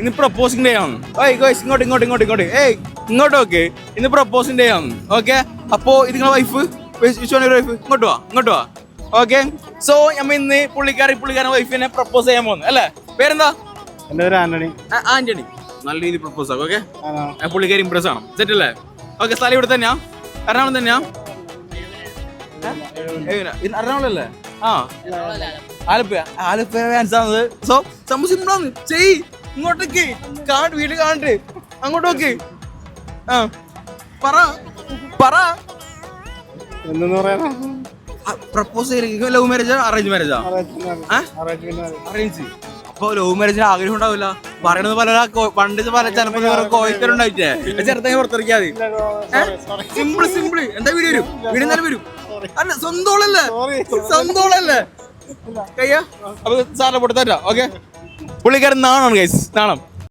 ഇന്ന് proposing day ആണ്. ഇങ്ങോട്ട് ഇങ്ങോട്ട് ഓക്കെ. ഇന്ന് പ്രപ്പോസിംഗ് ഡേ ആണ്. ഓക്കെ, അപ്പോ ഇത് നിങ്ങളെ വൈഫ് വൈഫ് ഇങ്ങോട്ട് വാ. ഓക്കെ, സോ നമ്മ ഇന്ന് പുള്ളിക്കാരൻ വൈഫിനെ പ്രപ്പോസ് ചെയ്യാൻ പോകുന്നു അല്ലേ? പേരെന്താ? എന്റെ പേര് ആന്റണി. ആന്റണി. നല്ല രീതിയിൽ പ്രപ്പോസ് ആക്കും. ഓക്കെ, പുള്ളിക്കാരി ഇംപ്രസ് ആണ്. സെറ്റ് അല്ലേ? ഓക്കെ, സ്ഥലം ഇവിടെ തന്നെയാ? എറണാകുളം തന്നെയാ? എറണാകുളം അല്ലേ? ആലപ്പുഴ ഫാൻസ് ആണ്. സോ സംഭവം സിമ്പിൾ ആണ്. ചെയ് ഇങ്ങോട്ടേക്ക് വീട്ടിൽ കാണട്ടെ. അങ്ങോട്ട് നോക്ക്. പറ എന്തെന്ന് പറയാനാ? പ്രപ്പോസ് ചെയ്ത് ലവ് മാരേജാ അറേഞ്ച് മാരേജാ? അറേഞ്ച്. അപ്പൊ ലവ് മാരേജിന് ആഗ്രഹം ഉണ്ടാവില്ല. പറയണത് പണ്ട് പല ചിലപ്പോ കോഴിക്കലുണ്ടായിട്ടേ ചെറുതായി പുറത്തിറക്കിയാ മതി. സിമ്പിള്. എന്താ വീഡിയോ വരും. അല്ല, സ്വന്തോളല്ലേ കയ്യാ? അപ്പൊ സാറിനെ പൊടുത്തരാ. ഓക്കെ, പുള്ളിക്കാരൻ നാണാണ് ഗൈസ്, നാണം.